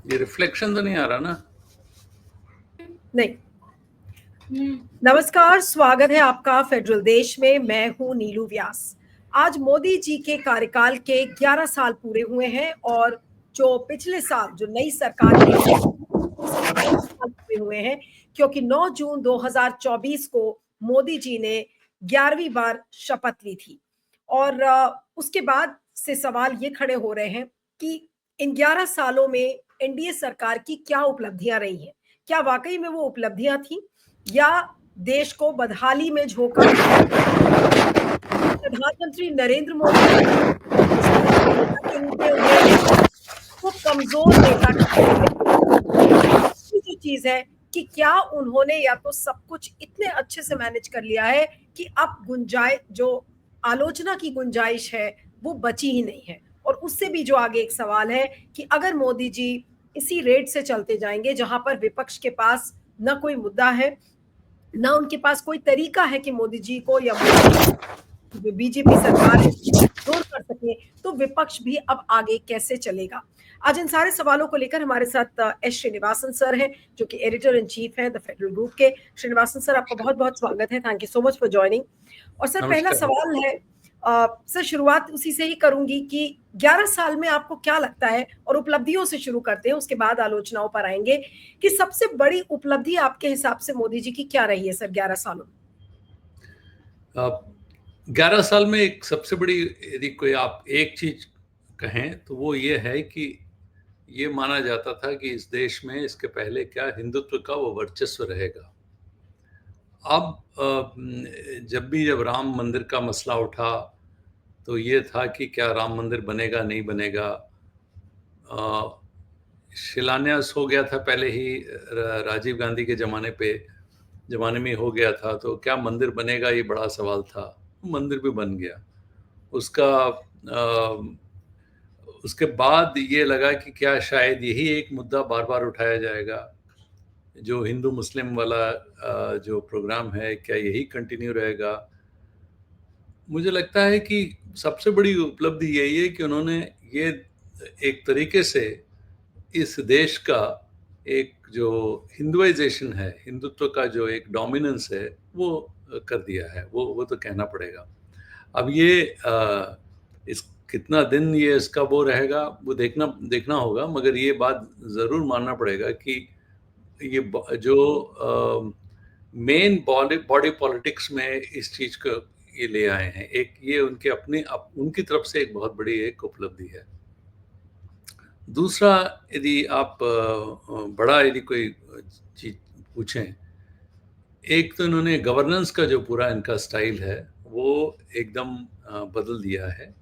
ये रिफ्लेक्शन तो नहीं आ रहा ना? नहीं। नमस्कार, स्वागत है आपका फेडरल देश में। मैं हूं नीलू व्यास। आज मोदी जी के कार्यकाल के 11 साल पूरे हुए हैं और जो पिछले साल जो नई सरकार बनी है उसके 10 साल पूरे हुए हैं, क्योंकि 9 जून 2024 को मोदी जी ने 11वीं बार शपथ ली थी। और उसके बाद से सवाल ये खड़े हो रहे हैं कि इन 11 सालों में एनडीए सरकार की क्या उपलब्धियां रही हैं। क्या वाकई में वो उपलब्धियां थी या देश को बदहाली में झोंका प्रधानमंत्री नरेंद्र मोदी ने नेता के रूप में उन्हें वो कमजोर नेता की जो चीज है कि क्या उन्होंने या तो सब कुछ इतने अच्छे से मैनेज कर लिया है कि अब गुंजाइश जो आलोचना की गुंजाइश है वो बची ही नहीं है। और उससे भी जो आगे एक सवाल है कि अगर मोदी जी इसी रेट से चलते जाएंगे जहां पर विपक्ष के पास न कोई मुद्दा है ना उनके पास कोई तरीका है कि मोदी जी को या जो बीजेपी सरकार है दूर कर सके, तो विपक्ष भी अब आगे कैसे चलेगा। आज इन सारे सवालों को लेकर हमारे साथ एस श्रीनिवासन सर हैं, जो कि एडिटर इन चीफ है द फेडरल ग्रुप के। श्रीनिवासन सर, आपका बहुत बहुत स्वागत है। Thank you so much for joining. और सर, पहला नमस्कार। सवाल है, सर शुरुआत उसी से ही करूंगी कि 11 साल में आपको क्या लगता है, और उपलब्धियों से शुरू करते हैं, उसके बाद आलोचनाओं पर आएंगे, कि सबसे बड़ी उपलब्धि आपके हिसाब से मोदी जी की क्या रही है सर 11 सालों में? 11 साल में एक सबसे बड़ी, यदि कोई आप एक चीज कहें तो वो ये है कि ये माना जाता था कि इस देश में इसके पहले क्या हिंदुत्व का वो वर्चस्व रहेगा। अब जब राम मंदिर का मसला उठा तो ये था कि क्या राम मंदिर बनेगा नहीं बनेगा। शिलान्यास हो गया था पहले ही, राजीव गांधी के ज़माने में हो गया था, तो क्या मंदिर बनेगा ये बड़ा सवाल था। मंदिर भी बन गया। उसका उसके बाद ये लगा कि क्या शायद यही एक मुद्दा बार-बार उठाया जाएगा, जो हिंदू मुस्लिम वाला जो प्रोग्राम है, क्या यही कंटिन्यू रहेगा। मुझे लगता है कि सबसे बड़ी उपलब्धि यही है कि उन्होंने ये एक तरीके से इस देश का एक जो हिंदुआइजेशन है, हिंदुत्व का जो एक डोमिनेंस है, वो कर दिया है। वो तो कहना पड़ेगा। अब ये इस कितना दिन ये इसका वो रहेगा, वो देखना देखना होगा, मगर ये बात ज़रूर मानना पड़ेगा कि ये जो मेन बॉडी पॉलिटिक्स में इस चीज़ को ये ले आए हैं। एक ये उनके उनकी तरफ से एक बहुत बड़ी एक उपलब्धि है। दूसरा, यदि आप बड़ा यदि कोई चीज़ पूछें, एक तो इन्होंने गवर्नेंस का जो पूरा इनका स्टाइल है, वो एकदम बदल दिया है।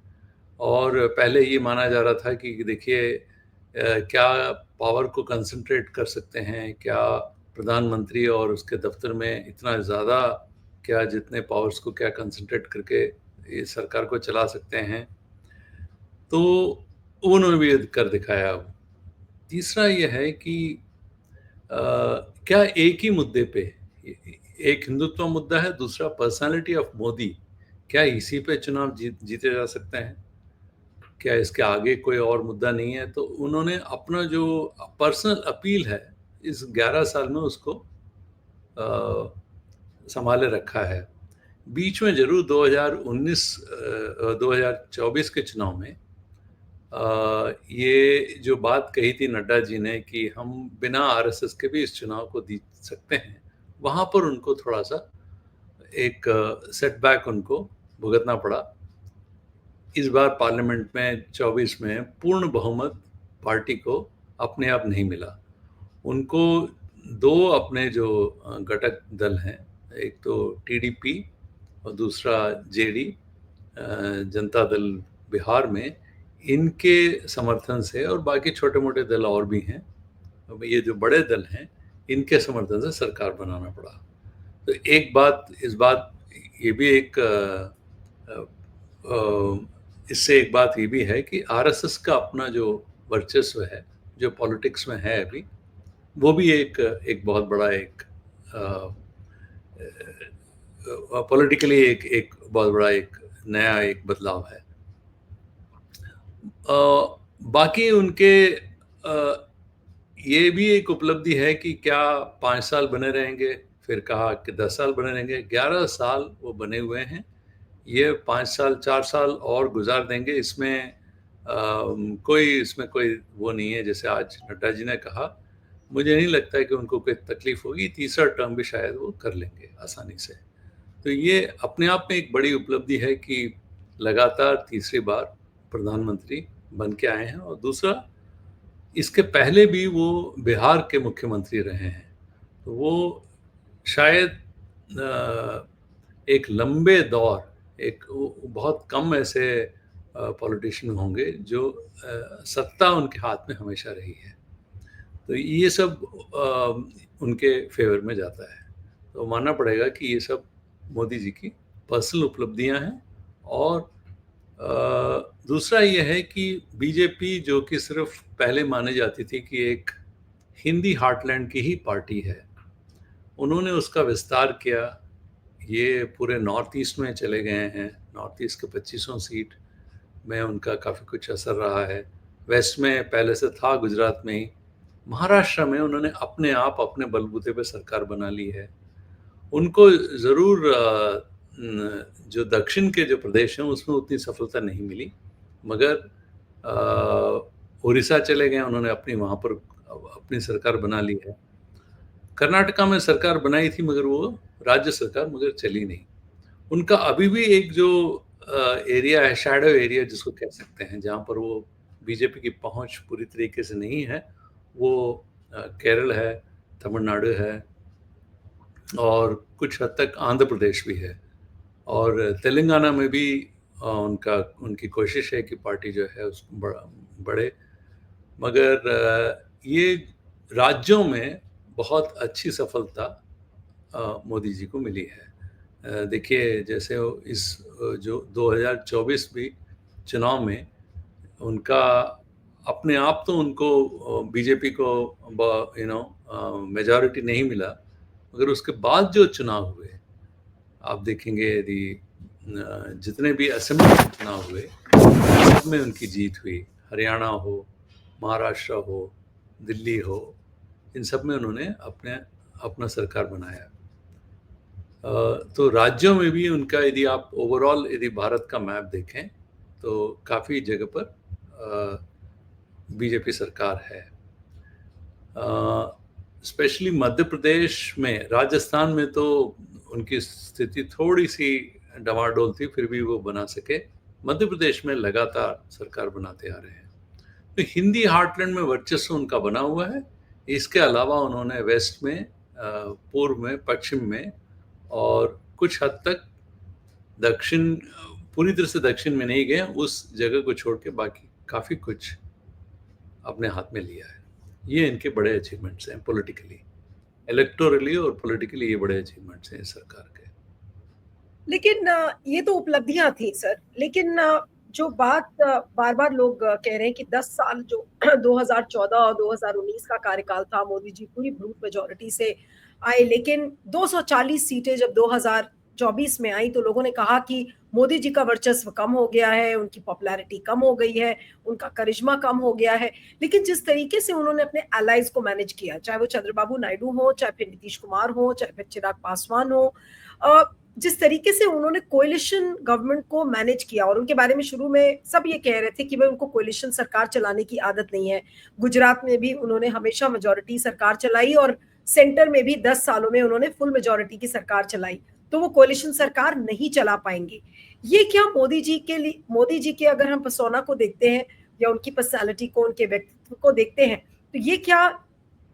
और पहले ये माना जा रहा था कि देखिए क्या पावर को कंसंट्रेट कर सकते हैं, क्या प्रधानमंत्री और उसके दफ्तर में इतना ज़्यादा, क्या जितने पावर्स को क्या कंसंट्रेट करके ये सरकार को चला सकते हैं। तो उन्होंने भी कर दिखाया। तीसरा ये है कि क्या एक ही मुद्दे पे, एक हिंदुत्व मुद्दा है, दूसरा पर्सनालिटी ऑफ मोदी, क्या इसी पे चुनाव जीते जा सकते हैं? क्या इसके आगे कोई और मुद्दा नहीं है? तो उन्होंने अपना जो पर्सनल अपील है, इस 11 साल में उसको संभाले रखा है। बीच में ज़रूर 2024 के चुनाव में ये जो बात कही थी नड्डा जी ने कि हम बिना आरएसएस के भी इस चुनाव को जीत सकते हैं, वहाँ पर उनको थोड़ा-सा एक सेटबैक उनको भुगतना पड़ा। इस बार पार्लियामेंट में 24 में पूर्ण बहुमत पार्टी को अपने आप नहीं मिला। उनको 2 अपने जो घटक दल हैं, एक तो टीडीपी और दूसरा जेडी, जनता दल बिहार में, इनके समर्थन से, और बाकी छोटे-मोटे दल और भी हैं, अब ये जो बड़े दल हैं, इनके समर्थन से सरकार बनाना पड़ा। तो एक बात, इस बात ये भी एक इससे एक बात ये भी है कि आरएसएस का अपना जो वर्चस्व है, जो पॉलिटिक्स में है अभी, वो भी एक बहुत बड़ा एक पॉलिटिकली एक बहुत बड़ा एक नया एक बदलाव है। बाकी उनके ये भी एक उपलब्धि है कि क्या 5 साल बने रहेंगे, फिर कहा कि 10 साल बने रहेंगे, 11 साल वो बने हुए हैं। ये 5 साल, 4 साल और गुज़ार देंगे, इसमें कोई वो नहीं है। जैसे आज नड्डा जी ने कहा, मुझे नहीं लगता है कि उनको कोई तकलीफ़ होगी, तीसरा टर्म भी शायद वो कर लेंगे आसानी से। तो ये अपने आप में एक बड़ी उपलब्धि है कि लगातार तीसरी बार प्रधानमंत्री बन के आए हैं, और दूसरा, इसके पहले भी वो बिहार के मुख्यमंत्री रहे हैं। तो वो शायद एक लंबे दौर, एक वो बहुत कम ऐसे पॉलिटिशियन होंगे जो सत्ता उनके हाथ में हमेशा रही है। तो ये सब उनके फ़ेवर में जाता है। तो मानना पड़ेगा कि ये सब मोदी जी की पर्सनल उपलब्धियाँ हैं। और दूसरा ये है कि बीजेपी, जो कि सिर्फ़ पहले मानी जाती थी कि एक हिंदी हार्टलैंड की ही पार्टी है, उन्होंने उसका विस्तार किया। ये पूरे नॉर्थ ईस्ट में चले गए हैं। नॉर्थ ईस्ट के 25 सीट में उनका काफ़ी कुछ असर रहा है। वेस्ट में पहले से था, गुजरात में ही। महाराष्ट्र में उन्होंने अपने आप अपने बलबूते पे सरकार बना ली है। उनको ज़रूर जो दक्षिण के जो प्रदेश हैं उसमें उतनी सफलता नहीं मिली, मगर उड़ीसा चले गए, उन्होंने अपनी वहाँ पर अपनी सरकार बना ली है। कर्नाटका में सरकार बनाई थी, मगर वो राज्य सरकार मगर चली नहीं। उनका अभी भी एक जो एरिया है, शैडो एरिया जिसको कह सकते हैं, जहाँ पर वो बीजेपी की पहुँच पूरी तरीके से नहीं है, वो केरल है, तमिलनाडु है, और कुछ हद तक आंध्र प्रदेश भी है। और तेलंगाना में भी उनकी कोशिश है कि पार्टी जो है उसको बढ़े। मगर ये राज्यों में बहुत अच्छी सफलता मोदी जी को मिली है। देखिए, जैसे जो 2024 भी चुनाव में उनका अपने आप तो उनको बीजेपी को मेजॉरिटी नहीं मिला, मगर उसके बाद जो चुनाव हुए, आप देखेंगे यदि जितने भी असेंबली चुनाव हुए, सब में उनकी जीत हुई। हरियाणा हो, महाराष्ट्र हो, दिल्ली हो, इन सब में उन्होंने अपना सरकार बनाया। तो राज्यों में भी उनका, यदि आप ओवरऑल यदि भारत का मैप देखें, तो काफ़ी जगह पर बीजेपी सरकार है। स्पेशली मध्य प्रदेश में, राजस्थान में तो उनकी स्थिति थोड़ी सी डमाडोल थी, फिर भी वो बना सके। मध्य प्रदेश में लगातार सरकार बनाते आ रहे हैं। तो हिंदी हार्टलैंड में वर्चस्व उनका बना हुआ है। इसके अलावा उन्होंने वेस्ट में, पूर्व में, पश्चिम में, और कुछ हद तक दक्षिण, पूरी तरह से दक्षिण में नहीं गए, उस जगह को छोड़ के बाकी काफ़ी कुछ अपने हाथ में लिया है। ये इनके बड़े अचीवमेंट्स हैं पॉलिटिकली, इलेक्टोरली और पॉलिटिकली। ये बड़े अचीवमेंट्स हैं इस सरकार के। लेकिन ये तो उपलब्धियां थी सर, लेकिन जो बात बार-बार लोग कह रहे हैं कि 10 साल जो 2014 और 2019 का कार्यकाल था, मोदी जी पूरी ब्रूट मेजॉरिटी से आए, लेकिन 240 सीटें जब 2024 में आई तो लोगों ने कहा कि मोदी जी का वर्चस्व कम हो गया है, उनकी पॉपुलैरिटी कम हो गई है, उनका करिश्मा कम हो गया है। लेकिन जिस तरीके से उन्होंने अपने एलाइज को मैनेज किया, चाहे वो चंद्रबाबू नायडू हो, चाहे फिर नीतीश कुमार हो, चाहे फिर चिराग पासवान हो, जिस तरीके से उन्होंने कोalition गवर्नमेंट को मैनेज किया, और उनके बारे में शुरू में सब ये कह रहे थे कि भाई उनको कोalition सरकार चलाने की आदत नहीं है। गुजरात में भी उन्होंने हमेशा मेजॉरिटी सरकार चलाई, और सेंटर में भी 10 सालों में उन्होंने फुल मेजॉरिटी की सरकार चलाई, तो वो कोalition सरकार नहीं चला पाएंगे। ये क्या मोदी जी के लिए, मोदी जी के अगर हम पर्सोना को देखते हैं या उनकी पर्सनालिटी को, उनके व्यक्तित्व को देखते हैं, तो ये क्या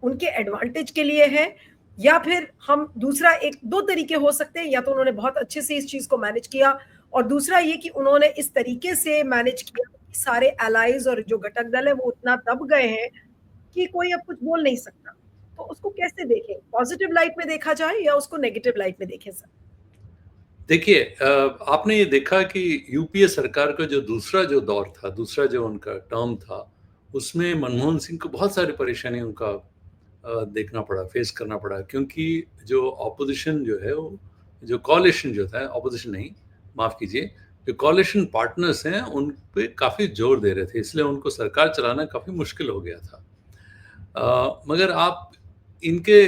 उनके एडवांटेज के लिए है, या फिर हम दूसरा, एक दो तरीके हो सकते हैं, या तो उन्होंने बहुत अच्छे से इस चीज को मैनेज किया, और दूसरा ये कि उन्होंने इस तरीके से मैनेज किया कि सारे एलाइज और जो घटक दल है वो उतना दब गए हैं कि कोई अब कुछ बोल नहीं सकता। तो उसको कैसे देखें, पॉजिटिव लाइट में देखा जाए या उसको नेगेटिव लाइट में देखें सर? देखिए, आपने ये देखा कि यूपीए सरकार का जो दूसरा जो दौर था, दूसरा जो उनका टर्म था, उसमें मनमोहन सिंह को बहुत सारी परेशानी उनका देखना पड़ा, फेस करना पड़ा, क्योंकि जो ऑपोजिशन जो है, वो जो कॉलिशन जो था, ऑपोजिशन नहीं, माफ़ कीजिए, जो कॉलिशन पार्टनर्स हैं उन पे काफ़ी जोर दे रहे थे, इसलिए उनको सरकार चलाना काफ़ी मुश्किल हो गया था। मगर आप इनके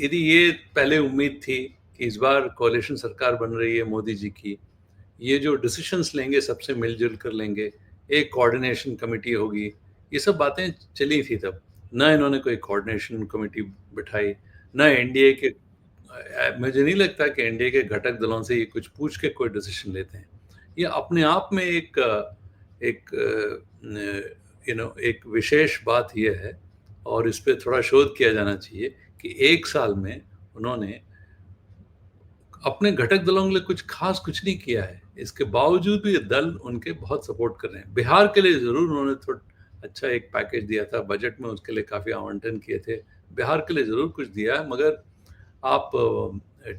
यदि ये पहले उम्मीद थी कि इस बार कोalition सरकार बन रही है मोदी जी की, ये जो डिसीजंस लेंगे सबसे मिलजुल कर लेंगे, एक कोऑर्डिनेशन कमेटी होगी, ये सब बातें चली थी तब। ना इन्होंने कोई कोऑर्डिनेशन कमेटी बिठाई, ना एनडीए के मुझे नहीं लगता कि एनडीए के घटक दलों से ये कुछ पूछ के कोई डिसीजन लेते हैं। ये अपने आप में एक एक विशेष बात ये है और इस पे थोड़ा शोध किया जाना चाहिए कि 1 साल में उन्होंने अपने घटक दलों के लिए कुछ नहीं किया है। इसके बावजूद भी ये दल उनके बहुत सपोर्ट कर रहे हैं। बिहार के लिए ज़रूर उन्होंने थोड़ा अच्छा एक पैकेज दिया था, बजट में उसके लिए काफ़ी आवंटन किए थे। बिहार के लिए ज़रूर कुछ दिया है, मगर आप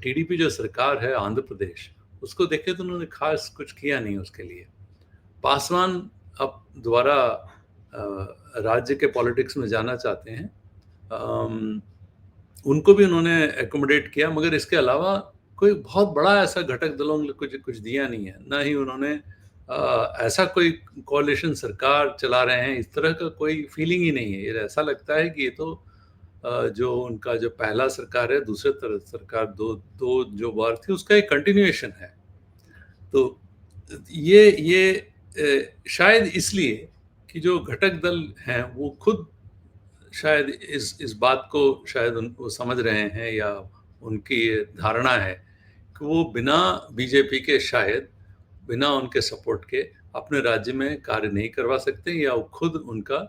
टीडीपी जो सरकार है आंध्र प्रदेश, उसको देखें तो उन्होंने खास कुछ किया नहीं उसके लिए। पासवान अब दोबारा राज्य के पॉलिटिक्स में जाना चाहते हैं। उनको भी उन्होंने एकोमोडेट किया, मगर इसके अलावा कोई बहुत बड़ा ऐसा घटक दलों ने कुछ दिया नहीं है। ना ही उन्होंने ऐसा कोई कोalition सरकार चला रहे हैं, इस तरह का कोई फीलिंग ही नहीं है। ये ऐसा लगता है कि ये तो जो उनका जो पहला सरकार है, दूसरे तरह सरकार 2 जो बार थी, उसका एक कंटिन्यूएशन है। तो ये शायद इसलिए कि जो घटक दल हैं वो खुद शायद इस बात को शायद वो समझ रहे हैं, या उनकी ये धारणा है कि वो बिना बीजेपी के शायद बिना उनके सपोर्ट के अपने राज्य में कार्य नहीं करवा सकते, या वो खुद उनका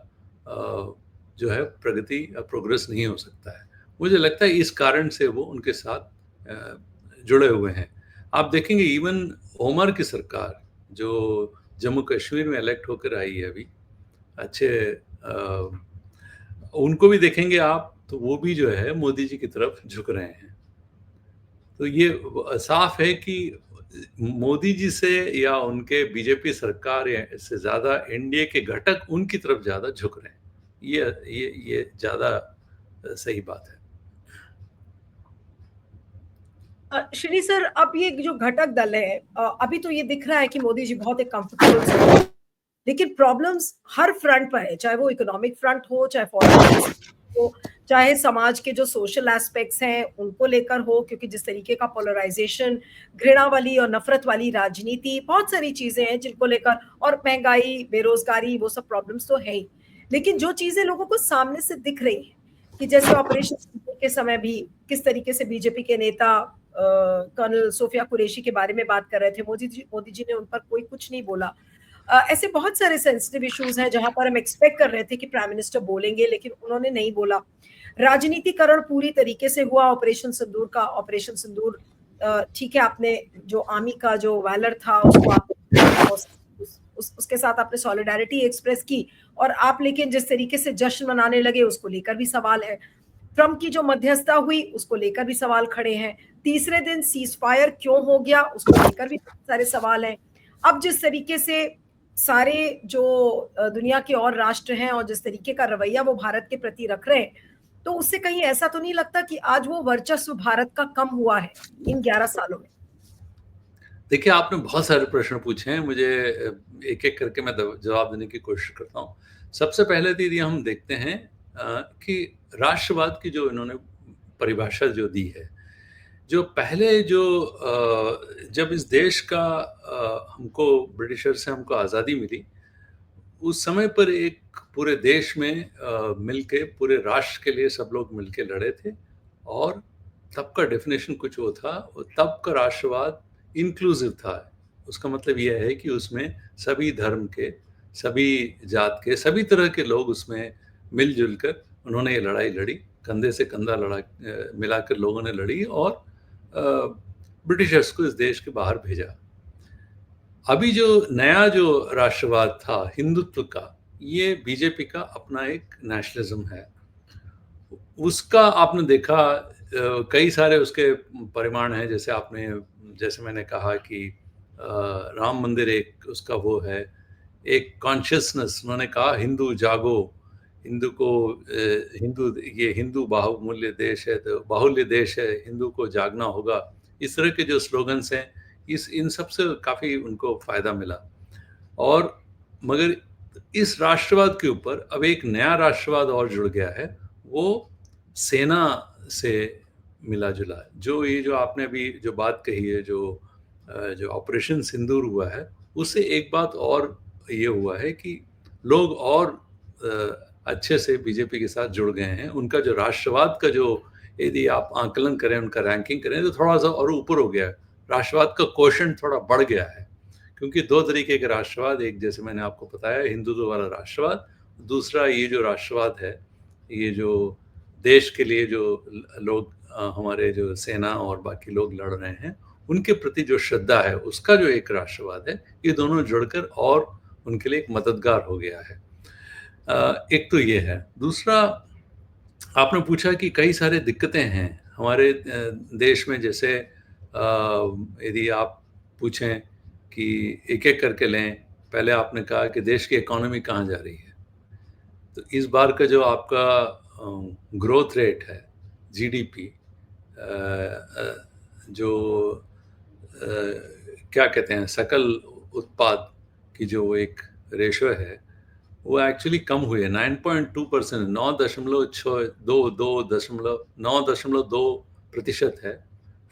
जो है प्रगति या प्रोग्रेस नहीं हो सकता है। मुझे लगता है इस कारण से वो उनके साथ जुड़े हुए हैं। आप देखेंगे इवन ओमर की सरकार जो जम्मू कश्मीर में इलेक्ट होकर आई है अभी, अच्छे उनको भी देखेंगे आप तो वो भी जो है मोदी जी की तरफ झुक रहे हैं। तो ये साफ है कि मोदी जी से या उनके बीजेपी सरकार से ज़्यादा एनडीए के घटक उनकी तरफ ज़्यादा झुक रहे हैं। ये ज़्यादा सही बात है। श्री सर, अब ये जो घटक दल है, अभी तो ये दिख रहा है कि मोदी जी बहुत एक कंफर्टेबल, लेकिन प्रॉब्लम्स हर फ्रंट पर है, चाहे वो इकोनॉमिक फ्रंट हो, चाहे फॉरेन हो, चाहे समाज के जो सोशल एस्पेक्ट्स हैं उनको लेकर हो, क्योंकि जिस तरीके का पोलराइजेशन, घृणा वाली और नफरत वाली राजनीति, बहुत सारी चीजें हैं जिनको लेकर, और महंगाई, बेरोजगारी, वो सब प्रॉब्लम्स तो है ही। लेकिन जो चीजें लोगों को सामने से दिख रही हैं कि जैसे ऑपरेशन सिंदूर के समय भी किस तरीके से बीजेपी के नेता कर्नल सोफिया कुरैशी के बारे में बात कर रहे थे, मोदी जी ने उन पर कोई कुछ नहीं बोला। ऐसे बहुत सारे सेंसिटिव इश्यूज हैं जहां पर हम एक्सपेक्ट कर रहे थे कि प्राइम मिनिस्टर बोलेंगे, लेकिन उन्होंने नहीं बोला। राजनीतिकरण पूरी तरीके से हुआ ऑपरेशन सिंदूर का। ऑपरेशन सिंदूर, ठीक है, आपने जो आर्मी का जो वैलर था उसको आप उसके साथ आपने सॉलिडारिटी एक्सप्रेस की, और आप लेकिन जिस तरीके से जश्न मनाने लगे उसको लेकर भी सवाल है। ट्रंप की जो मध्यस्थता हुई उसको लेकर भी सवाल खड़े हैं। तीसरे दिन सीज फायर क्यों हो गया उसको लेकर भी सारे सवाल हैं। अब जिस तरीके से सारे जो दुनिया के और राष्ट्र हैं और जिस तरीके का रवैया वो भारत के प्रति रख रहे हैं, तो उससे कहीं ऐसा तो नहीं लगता कि आज वो वर्चस्व भारत का कम हुआ है इन 11 सालों में? देखिए, आपने बहुत सारे प्रश्न पूछे हैं, मुझे एक-एक करके मैं जवाब देने की कोशिश करता हूँ। सबसे पहले तो यदि हम देखते हैं कि राष्ट्रवाद की जो इन्होंने परिभाषा जो दी है, जो पहले जब इस देश का हमको ब्रिटिशर से हमको आज़ादी मिली, उस समय पर एक पूरे देश में मिलके पूरे राष्ट्र के लिए सब लोग मिलके लड़े थे, और तब का डेफिनेशन कुछ वो था, तब का राष्ट्रवाद इंक्लूसिव था। उसका मतलब ये है कि उसमें सभी धर्म के, सभी जात के, सभी तरह के लोग उसमें मिल-जुल कर उन्होंने ये लड़ाई लड़ी, कंधे से कंधा मिलाकर लोगों ने लड़ी, और ब्रिटिशर्स को इस देश के बाहर भेजा। अभी जो नया जो राष्ट्रवाद था हिंदुत्व का, ये बीजेपी का अपना एक नेशनलिज्म है। उसका आपने देखा कई सारे उसके परिमाण हैं, जैसे मैंने कहा कि राम मंदिर एक उसका वो है, एक कॉन्शियसनेस। उन्होंने कहा हिंदू जागो, हिंदू को ये हिंदू बाहुल्य देश है, तो बाहुल्य देश है, हिंदू को जागना होगा। इस तरह के जो स्लोगन्स हैं, इन सब से काफ़ी उनको फ़ायदा मिला। और मगर इस राष्ट्रवाद के ऊपर अब एक नया राष्ट्रवाद और जुड़ गया है, वो सेना से मिला-जुला है। जो आपने अभी जो बात कही है, जो ऑपरेशन सिंदूर हुआ है, उससे एक बात और ये हुआ है कि लोग और अच्छे से बीजेपी के साथ जुड़ गए हैं। उनका जो राष्ट्रवाद का जो, यदि आप आकलन करें, उनका रैंकिंग करें, तो थोड़ा-सा और ऊपर हो गया है। राष्ट्रवाद का क्वोशंट थोड़ा बढ़ गया है, क्योंकि 2 तरीके के राष्ट्रवाद, एक जैसे मैंने आपको बताया हिंदुत्व वाला राष्ट्रवाद, दूसरा ये जो राष्ट्रवाद है, ये जो देश के लिए जो लोग हमारे जो सेना और बाकी लोग लड़ रहे हैं, उनके प्रति जो श्रद्धा है, उसका जो एक राष्ट्रवाद है, ये दोनों जुड़कर और उनके लिए एक मददगार हो गया है। एक तो ये है। दूसरा, आपने पूछा कि कई सारे दिक्कतें हैं हमारे देश में, जैसे यदि आप पूछें कि एक-एक करके लें, पहले आपने कहा कि देश की इकोनॉमी कहाँ जा रही है। तो इस बार का जो आपका ग्रोथ रेट है, जीडीपी, जो क्या कहते हैं, सकल उत्पाद की जो एक रेशो है, वो एक्चुअली कम हुई है 9.2%, 9.2% है,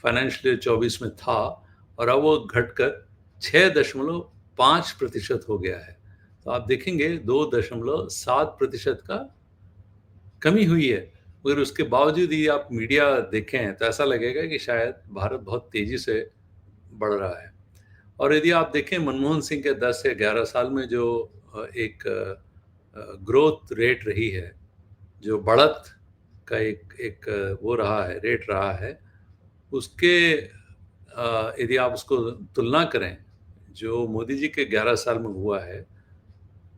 फाइनेंशियल ईयर 24 में था, और अब वो घटकर 6.5% हो गया है। तो आप देखेंगे 2.7% का कमी हुई है। मगर उसके बावजूद ही आप मीडिया देखें तो ऐसा लगेगा कि शायद भारत बहुत तेज़ी से बढ़ रहा है। और यदि आप देखें मनमोहन सिंह के 10 या 11 साल में जो एक ग्रोथ रेट रही है, जो बढ़त का एक एक वो रहा है, रेट रहा है, उसके यदि आप उसको तुलना करें, जो मोदी जी के 11 साल में हुआ है,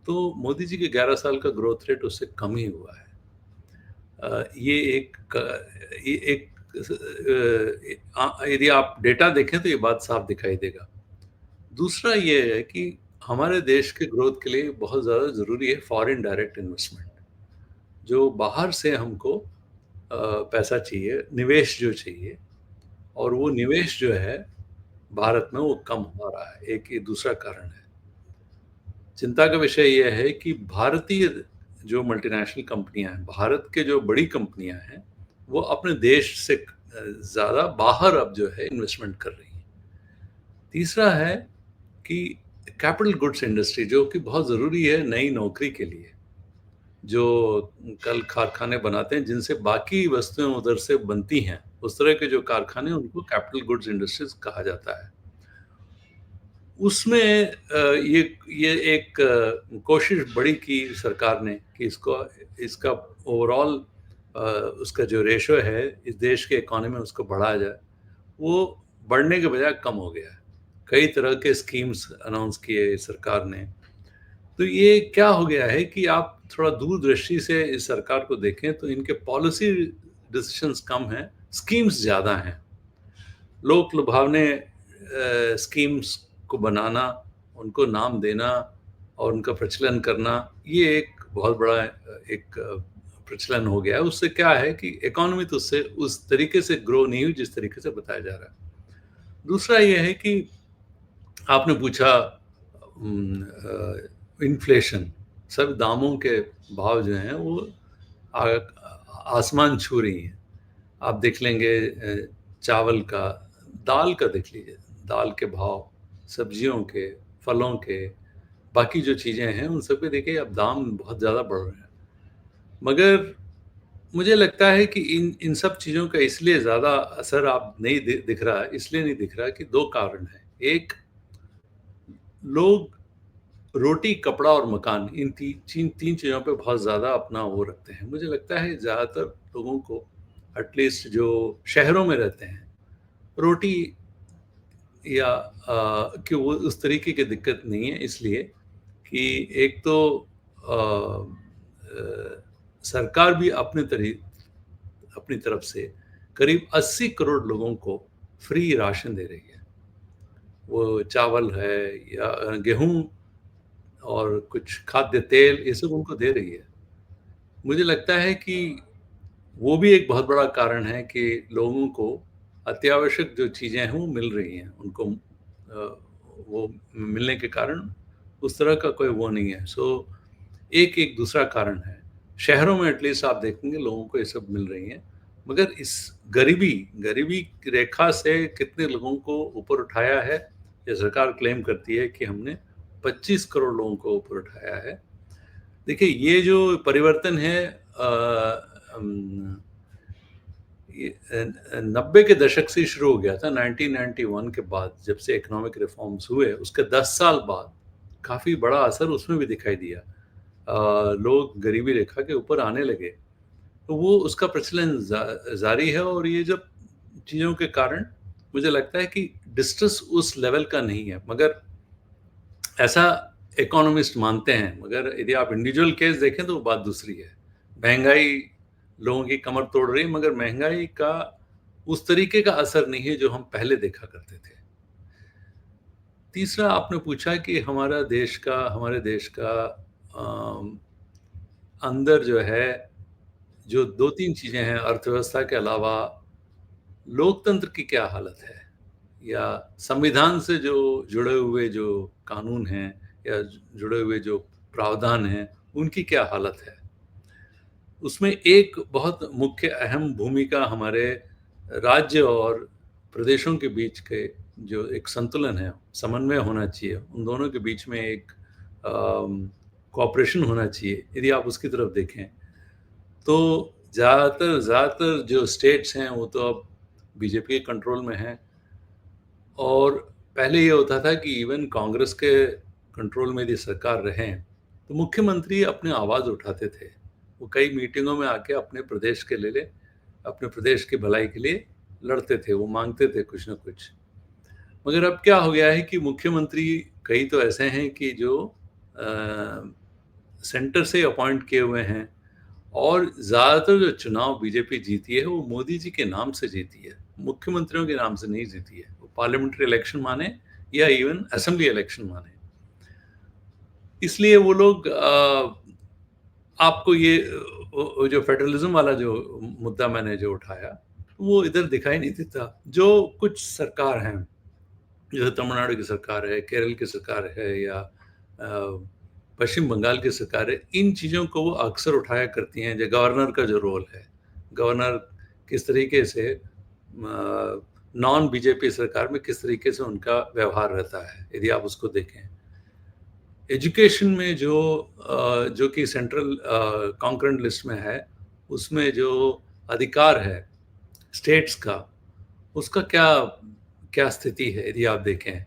तो मोदी जी के 11 साल का ग्रोथ रेट उससे कम ही हुआ है। ये एक यदि आप डेटा देखें तो ये बात साफ दिखाई देगा। दूसरा ये है कि हमारे देश के ग्रोथ के लिए बहुत ज़्यादा ज़रूरी है फॉरेन डायरेक्ट इन्वेस्टमेंट। जो बाहर से हमको पैसा चाहिए, निवेश जो चाहिए, और वो निवेश जो है भारत में वो कम हो रहा है। एक ये दूसरा कारण है। चिंता का विषय ये है कि भारतीय जो मल्टीनेशनल कंपनियां हैं, भारत के जो बड़ी कंपनियां हैं, वो अपने देश से ज़्यादा बाहर अब जो है इन्वेस्टमेंट कर रही हैं। तीसरा है कि कैपिटल गुड्स इंडस्ट्री, जो कि बहुत ज़रूरी है नई नौकरी के लिए, जो कल कारखाने बनाते हैं जिनसे बाकी वस्तुएं उधर से बनती हैं, उस तरह के जो कारखाने, उनको कैपिटल गुड्स इंडस्ट्रीज कहा जाता है। उसमें ये एक कोशिश बड़ी की सरकार ने कि इसका ओवरऑल उसका जो रेशो है इस देश के इकोनॉमी में, उसको बढ़ाया जाए। वो बढ़ने के बजाय कम हो गया है। कई तरह के स्कीम्स अनाउंस किए सरकार ने। तो ये क्या हो गया है कि आप थोड़ा दूरदृष्टि से इस सरकार को देखें तो इनके पॉलिसी डिसीजंस कम हैं, स्कीम्स ज़्यादा हैं। लोक लुभावने स्कीम्स को बनाना, उनको नाम देना और उनका प्रचलन करना, ये एक बहुत बड़ा एक प्रचलन हो गया है। उससे क्या है कि इकोनॉमी तो उससे उस तरीके से ग्रो नहीं हुई जिस तरीके से बताया जा रहा है। दूसरा ये है कि आपने पूछा इन्फ्लेशन, सब दामों के भाव जो हैं वो आसमान छू रही हैं। आप देख लेंगे चावल का, दाल का देख लीजिए, दाल के भाव, सब्जियों के, फलों के, बाकी जो चीज़ें हैं उन सब पे देखिए अब दाम बहुत ज़्यादा बढ़ रहे हैं। मगर मुझे लगता है कि इन सब चीज़ों का इसलिए ज़्यादा असर आप नहीं दिख रहा है, इसलिए नहीं दिख रहा है कि 2 कारण हैं। एक, लोग रोटी, कपड़ा और मकान, इन 3 चीज़ों पे बहुत ज़्यादा अपना वो रखते हैं। मुझे लगता है ज़्यादातर लोगों को, एटलीस्ट जो शहरों में रहते हैं, रोटी या कि वो उस तरीके की दिक्कत नहीं है, इसलिए कि एक तो सरकार भी अपनी तरफ से करीब 80 करोड़ लोगों को फ्री राशन दे रही है। वो चावल है या गेहूँ और कुछ खाद्य तेल, ये सब उनको दे रही है। मुझे लगता है कि वो भी एक बहुत बड़ा कारण है कि लोगों को अत्यावश्यक जो चीज़ें हैं वो मिल रही हैं। उनको वो मिलने के कारण उस तरह का कोई वो नहीं है। सो एक दूसरा कारण है। शहरों में एटलीस्ट आप देखेंगे लोगों को ये सब मिल रही हैं। मगर इस गरीबी की रेखा से कितने लोगों को ऊपर उठाया है, ये सरकार क्लेम करती है कि हमने 25 करोड़ लोगों को ऊपर उठाया है। देखिए ये जो परिवर्तन है ये 90 के दशक से शुरू हो गया था। 1991 के बाद जब से इकोनॉमिक रिफॉर्म्स हुए उसके 10 साल बाद काफ़ी बड़ा असर उसमें भी दिखाई दिया। लोग गरीबी रेखा के ऊपर आने लगे, तो वो उसका प्रचलन जारी है। और ये जब चीज़ों के कारण मुझे लगता है कि डिस्ट्रेस उस लेवल का नहीं है, मगर ऐसा इकोनॉमिस्ट मानते हैं। मगर यदि आप इंडिविजुअल केस देखें तो वो बात दूसरी है। महंगाई लोगों की कमर तोड़ रही है, मगर महंगाई का उस तरीके का असर नहीं है जो हम पहले देखा करते थे। तीसरा आपने पूछा कि हमारे देश का अंदर जो है, जो 2-3 चीज़ें हैं अर्थव्यवस्था के अलावा, लोकतंत्र की क्या हालत है? या संविधान से जो जुड़े हुए जो कानून हैं या जुड़े हुए जो प्रावधान हैं, उनकी क्या हालत है? उसमें एक बहुत मुख्य अहम भूमिका हमारे राज्य और प्रदेशों के बीच के जो एक संतुलन है, समन्वय होना चाहिए। उन दोनों के बीच में एक कोऑपरेशन होना चाहिए। यदि आप उसकी तरफ देखें, तो ज़्यादातर जो स्टेट्स हैं, वो तो अब बीजेपी के कंट्रोल में हैं। और पहले ये होता था कि इवन कांग्रेस के कंट्रोल में यदि सरकार रहें, तो मुख्यमंत्री अपनी आवाज़ उठाते थे। वो कई मीटिंगों में आके अपने प्रदेश के लिए अपने प्रदेश की भलाई के लिए लड़ते थे, वो माँगते थे कुछ न कुछ। मगर अब क्या हो गया है कि मुख्यमंत्री कई तो ऐसे हैं कि जो सेंटर से अपॉइंट किए हुए हैं, और ज़्यादातर जो चुनाव बीजेपी जीती है, वो मोदी जी के नाम से जीती है, मुख्यमंत्रियों के नाम से नहीं जीती है। वो पार्लियामेंट्री इलेक्शन माने या इवन असेंबली इलेक्शन माने। इसलिए वो लोग आपको ये वो जो फेडरलिज्म वाला जो मुद्दा मैंने जो उठाया, वो इधर दिखाई नहीं देता। जो कुछ सरकार हैं, जैसे तमिलनाडु की सरकार है, केरल की सरकार है, या पश्चिम बंगाल की सरकार है, इन चीज़ों को वो अक्सर उठाया करती हैं। जो गवर्नर का जो रोल है, गवर्नर किस तरीके से नॉन बीजेपी सरकार में किस तरीके से उनका व्यवहार रहता है, यदि आप उसको देखें। एजुकेशन में जो कि सेंट्रल कॉन्करेंट लिस्ट में है, उसमें जो अधिकार है स्टेट्स का, उसका क्या क्या स्थिति है यदि आप देखें।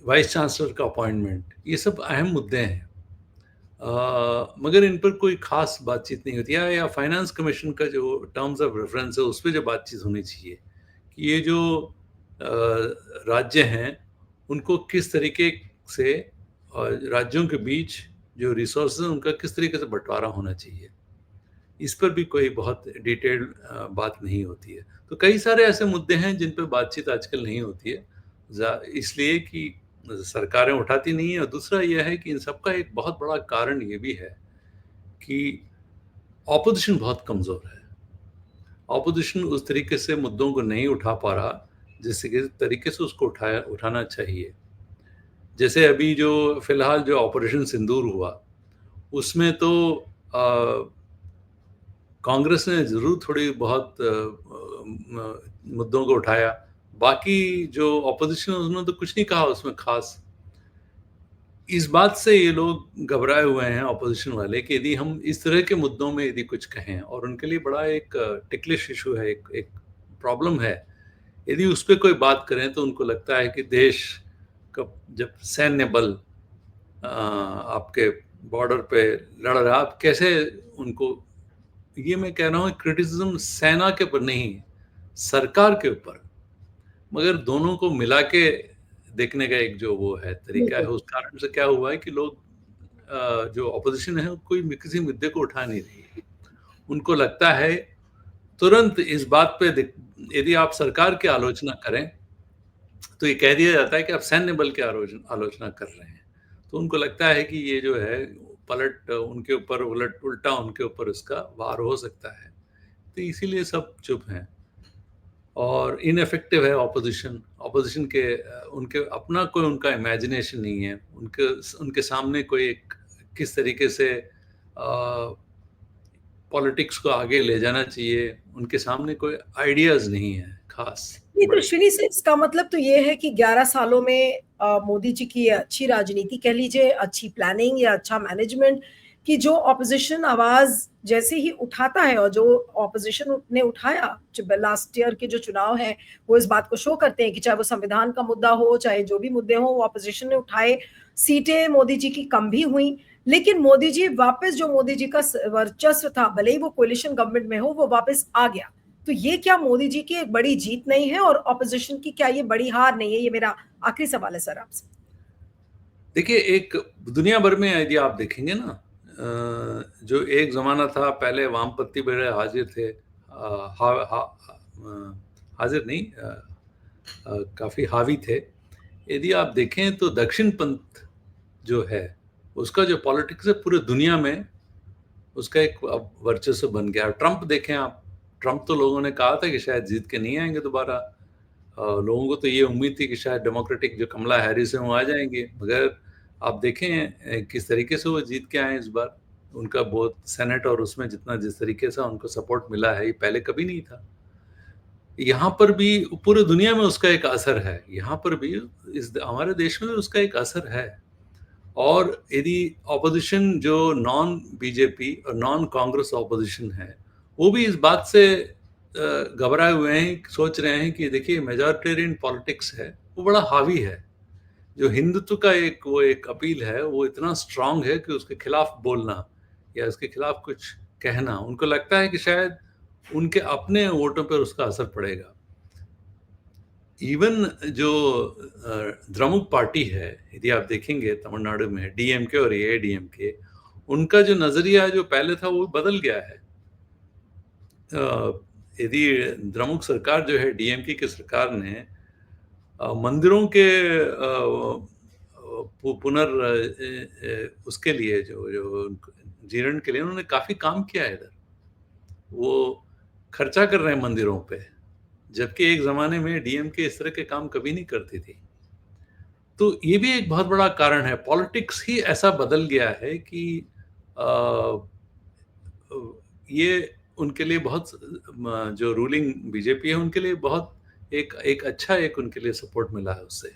वाइस चांसलर का अपॉइंटमेंट, ये सब अहम मुद्दे हैं। मगर इन पर कोई खास बातचीत नहीं होती है। या फाइनेंस कमीशन का जो टर्म्स ऑफ रेफरेंस है, उस पे जो बातचीत होनी चाहिए कि ये जो राज्य हैं, उनको किस तरीके से राज्यों के बीच जो रिसोर्सेज हैं, उनका किस तरीके से बंटवारा होना चाहिए, इस पर भी कोई बहुत डिटेल्ड बात नहीं होती है। तो कई सारे ऐसे मुद्दे हैं जिन पे बातचीत आजकल नहीं होती है, इसलिए कि सरकारें उठाती नहीं है। और दूसरा यह है कि इन सब का एक बहुत बड़ा कारण ये भी है कि ऑपोजिशन बहुत कमज़ोर है। ऑपोजिशन उस तरीके से मुद्दों को नहीं उठा पा रहा, जिस तरीके से उसको उठाना चाहिए। जैसे अभी जो फिलहाल जो ऑपरेशन सिंदूर हुआ, उसमें तो कांग्रेस ने ज़रूर थोड़ी बहुत मुद्दों को उठाया। बाकी जो ऑपोजिशन है, उसने तो कुछ नहीं कहा उसमें ख़ास। इस बात से ये लोग घबराए हुए हैं ऑपोजिशन वाले कि यदि हम इस तरह के मुद्दों में यदि कुछ कहें, और उनके लिए बड़ा एक टिकलिश इशू है, एक प्रॉब्लम है। यदि उस पे कोई बात करें तो उनको लगता है कि देश का जब सैन्य बल आपके बॉर्डर पे लड़ रहा, आप कैसे उनको, ये मैं कह रहा हूँ क्रिटिसिज्म सेना के ऊपर नहीं, सरकार के ऊपर। मगर दोनों को मिला के देखने का एक जो वो है तरीका है, बिल्कुल। उस कारण से क्या हुआ है कि लोग जो ऑपोजिशन है, कोई किसी मुद्दे को उठा नहीं रही है। उनको लगता है तुरंत इस बात पे यदि आप सरकार की आलोचना करें, तो ये कह दिया जाता है कि आप सैन्य बल की आलोचना कर रहे हैं। तो उनको लगता है कि ये जो है पलट उनके ऊपर, उल्टा उनके ऊपर इसका वार हो सकता है। तो इसीलिए सब चुप हैं। और इनइफेक्टिव है ऑपोजिशन। ऑपोजिशन के उनके अपना कोई उनका इमेजिनेशन नहीं है। उनके उनके सामने कोई एक किस तरीके से पॉलिटिक्स को आगे ले जाना चाहिए, उनके सामने कोई आइडियाज़ नहीं है खास नहीं तो बड़े। श्री से इसका मतलब तो ये है कि 11 सालों में मोदी जी की अच्छी राजनीति कह लीजिए, अच्छी प्लानिंग या अच्छा मैनेजमेंट, कि जो ऑपोजिशन आवाज जैसे ही उठाता है, और जो ऑपोजिशन ने उठाया, जो लास्ट ईयर के जो चुनाव है वो इस बात को शो करते हैं कि चाहे वो संविधान का मुद्दा हो, चाहे जो भी मुद्दे हो, वो ऑपोजिशन ने उठाए। सीटें मोदी जी की कम भी हुई, लेकिन मोदी जी वापस, जो मोदी जी का वर्चस्व था, भले ही वो कोलिशन गवर्नमेंट में हो, वो वापस आ गया। तो ये क्या मोदी जी की एक बड़ी जीत नहीं है, और ऑपोजिशन की क्या ये बड़ी हार नहीं है? ये मेरा आखिरी सवाल है सर आपसे। देखिए, एक दुनिया भर में यदि आप देखेंगे ना, जो एक ज़माना था पहले वामपंथी बड़े हाजिर थे, हाजिर नहीं, काफ़ी हावी थे। यदि आप देखें तो दक्षिण पंथ जो है, उसका जो पॉलिटिक्स है पूरे दुनिया में, उसका एक अब वर्चस्व बन गया। ट्रंप देखें आप, ट्रंप तो लोगों ने कहा था कि शायद जीत के नहीं आएंगे दोबारा। लोगों को तो ये उम्मीद थी कि शायद डेमोक्रेटिक जो कमला हैरिस है वो आ जाएंगे, मगर आप देखें किस तरीके से वो जीत के आए इस बार। उनका बहुत सेनेट और उसमें जितना जिस तरीके से उनको सपोर्ट मिला है, ये पहले कभी नहीं था। यहाँ पर भी पूरे दुनिया में उसका एक असर है, यहाँ पर भी इस हमारे देश में भी उसका एक असर है। और यदि ऑपोजिशन जो नॉन बीजेपी और नॉन कांग्रेस ऑपोजिशन है, वो भी इस बात से घबराए हुए हैं, सोच रहे हैं कि देखिए मेजॉरिटेरियन पॉलिटिक्स है, वो बड़ा हावी है। जो हिंदुत्व का एक वो एक अपील है, वो इतना स्ट्रांग है कि उसके खिलाफ बोलना या उसके खिलाफ कुछ कहना, उनको लगता है कि शायद उनके अपने वोटों पर उसका असर पड़ेगा। इवन जो द्रमुक पार्टी है, यदि आप देखेंगे तमिलनाडु में डीएमके और एआईडीएमके, उनका जो नजरिया जो पहले था वो बदल गया है। यदि द्रमुक सरकार जो है, डीएमके की सरकार ने मंदिरों के उसके लिए जो जो जीर्ण के लिए उन्होंने काफी काम किया है इधर। वो खर्चा कर रहे हैं मंदिरों पे, जबकि एक ज़माने में डीएमके इस तरह के काम कभी नहीं करती थी। तो ये भी एक बहुत बड़ा कारण है, पॉलिटिक्स ही ऐसा बदल गया है कि अ, ये उनके लिए बहुत जो रूलिंग बीजेपी है उनके लिए बहुत एक एक अच्छा एक उनके लिए सपोर्ट मिला है उससे,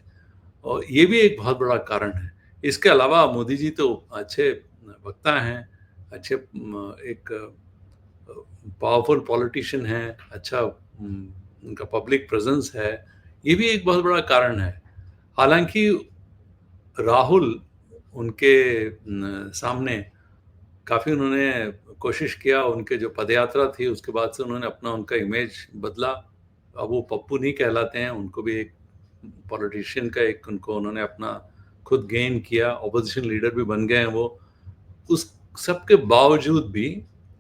और ये भी एक बहुत बड़ा कारण है। इसके अलावा मोदी जी तो अच्छे वक्ता हैं, अच्छे एक पावरफुल पॉलिटिशियन हैं, अच्छा उनका पब्लिक प्रेजेंस है, ये भी एक बहुत बड़ा कारण है। हालांकि राहुल उनके सामने काफ़ी उन्होंने कोशिश किया, उनके जो पदयात्रा थी उसके बाद से उन्होंने अपना उनका इमेज बदला। अब वो पप्पू नहीं कहलाते हैं, उनको भी एक पॉलिटिशियन का एक उनको उन्होंने अपना खुद गेन किया, ऑपोजिशन लीडर भी बन गए हैं वो। उस सब के बावजूद भी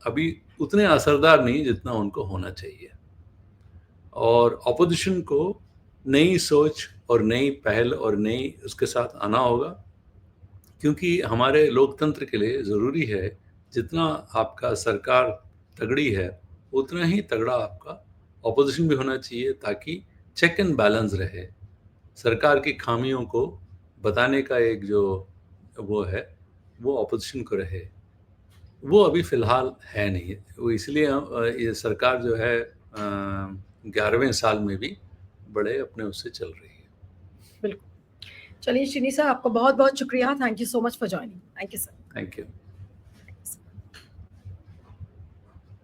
अभी उतने असरदार नहीं जितना उनको होना चाहिए, और ऑपोजिशन को नई सोच और नई पहल और नई उसके साथ आना होगा, क्योंकि हमारे लोकतंत्र के लिए ज़रूरी है, जितना आपका सरकार तगड़ी है, उतना ही तगड़ा आपका ऑपोजिशन भी होना चाहिए, ताकि चेक एंड बैलेंस रहे। सरकार की खामियों को बताने का एक जो वो है, वो ऑपोजिशन को रहे। वो अभी फ़िलहाल है नहीं। वो इसलिए ये सरकार जो है 11वें साल में भी बड़े अपने उससे चल रही है। बिल्कुल। चलिए श्रीनी सर, आपका बहुत बहुत शुक्रिया। Thank you so much for joining. Thank you sir. Thank you.